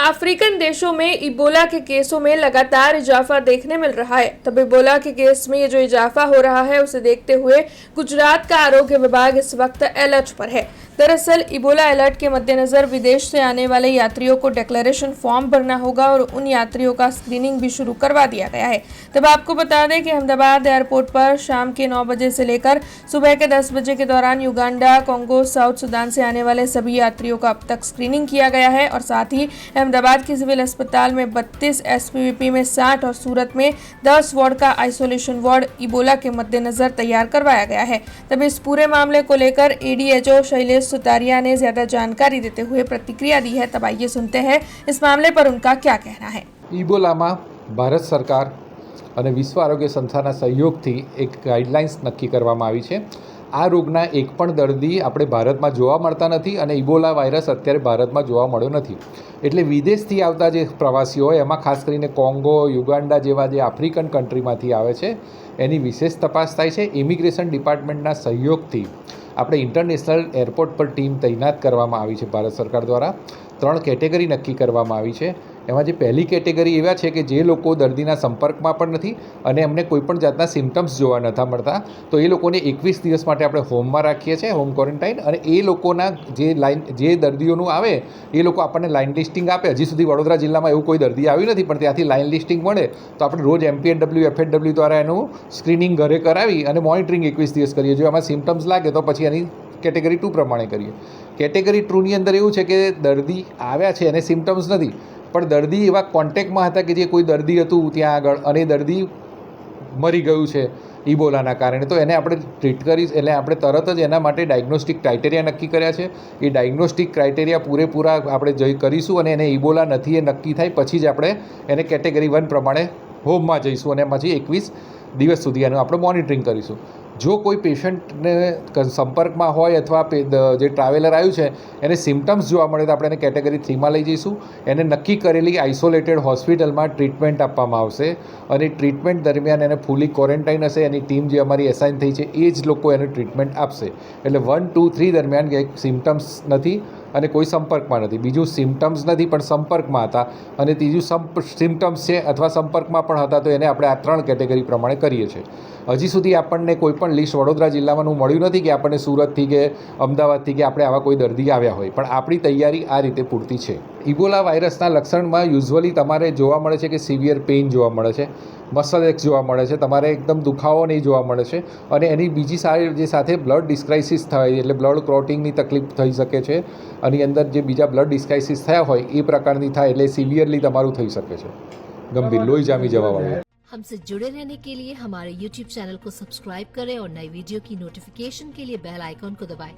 African देशों में Ebola के केसों में लगातार इजाफा देखने मिल रहा है। तब इबोला के केस में ये जो इजाफा हो रहा है उसे देखते हुए गुजरात का आरोग्य विभाग इस वक्त अलर्ट पर है। दरअसल इबोला अलर्ट के मद्देनजर विदेश से आने वाले यात्रियों को डिक्लेरेशन फॉर्म भरना होगा और उन यात्रियों का स्क्रीनिंग भी शुरू करवा दिया गया है। तब आपको बता दें कि अहमदाबाद एयरपोर्ट पर शाम के 9 बजे से लेकर सुबह के 10 बजे के दौरान युगांडा, कांगो, साउथ सुडान से आने वाले सभी यात्रियों का अब तक स्क्रीनिंग किया गया है और साथ ही अहमदाबाद के सिविल अस्पताल में 32, एसपीवीपी में 60 और सूरत में 10 वार्ड का आइसोलेशन वार्ड इबोला के मद्देनजर तैयार करवाया गया है। तब इस पूरे मामले को लेकर एडीएचओ शैलेश सुतारिया ने ज्यादा जानकारी देते हुए प्रतिक्रिया दी है। तब आइए सुनते हैं इस मामले पर उनका क्या कहना है। इबोलाમાં ભારત સરકાર અને વિશ્વ આરોગ્ય સંસ્થાના સહયોગથી એક ગાઈડલાઇન્સ નક્કી કરવામાં આવી છે। આ રોગના એક પણ દર્દી આપણે ભારતમાં જોવા મળતા નથી અને ઇબોલા વાયરસ અત્યારે ભારતમાં જોવા મળ્યો નથી। એટલે વિદેશથી આવતા જે પ્રવાસીઓ હોય એમાં ખાસ કરીને કોંગો, યુગાન્ડા જેવા જે આફ્રિકન કન્ટ્રીમાંથી આવે છે એની વિશેષ તપાસ થાય છે। ઇમિગ્રેશન ડિપાર્ટમેન્ટના સહયોગથી આપણે ઇન્ટરનેશનલ એરપોર્ટ પર ટીમ તૈનાત કરવામાં આવી છે। ભારત સરકાર દ્વારા 3 કેટેગરી નક્કી કરવામાં આવી છે। એમાં જે પહેલી કેટેગરી એવા છે કે જે લોકો દર્દીના સંપર્કમાં પણ નથી અને એમને કોઈપણ જાતના સિમ્ટમ્સ જોવા નથી મળતા, તો એ લોકોને 21 દિવસ માટે આપણે હોમમાં રાખીએ છીએ, હોમ ક્વોરન્ટાઇન। અને એ લોકોના જે દર્દીઓનું આવે એ લોકો આપણને લાઇન લિસ્ટિંગ આપે। હજી સુધી વડોદરા જિલ્લામાં એવું કોઈ દર્દી આવ્યું નથી, પણ ત્યાંથી લાઇન લિસ્ટિંગ મળે તો આપણે રોજ MPNW, FHW દ્વારા એનું સ્ક્રીનિંગ ઘરે કરાવી અને મોનિટરિંગ 21 દિવસ કરીએ। જો એમાં સિમ્ટમ્સ લાગે તો પછી એની કેટેગરી 2 પ્રમાણે કરીએ। કેટેગરી 2ની અંદર એવું છે કે દર્દી આવ્યા છે અને સિમ્ટમ્સ નથી, પણ દર્દી એવા કોન્ટેક્ટમાં હતા કે જે કોઈ દર્દી હતું ત્યાં આગળ અને દર્દી મરી ગયું છે ઇબોલાના કારણે, તો એને આપણે ટ્રીટ કરી એટલે આપણે તરત જ એના માટે ડાયગ્નોસ્ટિક ક્રાઇટેરિયા નક્કી કર્યા છે। એ ડાયગ્નોસ્ટિક ક્રાઇટેરિયા પૂરેપૂરા આપણે કરીશું અને એને ઇબોલા નથી એ નક્કી થાય પછી જ આપણે એને કેટેગરી 1 પ્રમાણે હોમમાં જઈશું અને પછી 21 દિવસ સુધી એનું આપણે મોનિટરિંગ કરીશું। જો કોઈ પેશન્ટને સંપર્કમાં હોય અથવા જે ટ્રાવેલર આવ્યું છે એને સિમ્ટમ્સ જોવા મળે તો આપણે એને કેટેગરી 3માં લઈ જઈશું। એને નક્કી કરેલી આઇસોલેટેડ હોસ્પિટલમાં ટ્રીટમેન્ટ આપવામાં આવશે અને ટ્રીટમેન્ટ દરમિયાન એને ફૂલી ક્વોરન્ટાઇન હશે। એની ટીમ જે અમારી એસાઇન થઈ છે એ જ લોકો એને ટ્રીટમેન્ટ આપશે। એટલે 1, 2, 3 દરમિયાન એક સિમ્ટમ્સ નથી અને કોઈ સંપર્કમાં નથી, બીજું સિમ્ટમ્સ નથી પણ સંપર્કમાં હતા અને ત્રીજું સિમ્ટમ્સ છે અથવા સંપર્કમાં પણ હતા, તો એને આપણે આ 3 કેટેગરી પ્રમાણે કરીએ છીએ। હજી સુધી આપણને કોઈ પણ લિસ્ટ વડોદરા જિલ્લામાં મળ્યું નથી કે આપણને સુરતથી કે અમદાવાદથી કે આપણે આવા કોઈ દર્દી આવ્યા હોય, પણ આપણી તૈયારી આ રીતે પૂરતી છે। ઇબોલા વાયરસના લક્ષણમાં યુઝ્યુઅલી તમારે જોવા મળે છે કે સિવિયર પેઇન જોવા મળે છે, મસલ એક્સ જોવા મળે છે, તમારે એકદમ દુખાવો નહીં જોવા મળે છે અને એની બીજી જે સાથે બ્લડ ડિસ્ક્રાઇસિસ થાય એટલે બ્લડ ક્લોટિંગની તકલીફ થઈ શકે છે। અને અંદર જે બીજા બ્લડ ડિસ્ક્રાઇસિસ થયા હોય એ પ્રકારની થાય એટલે સિવિયરલી તમારું થઈ શકે છે, ગંભીર લોહી જામી જવાવાળું। हमसे जुड़े रहने के लिए हमारे YouTube चैनल को सब्सक्राइब करें और नई वीडियो की नोटिफिकेशन के लिए बेल आइकॉन को दबाएं।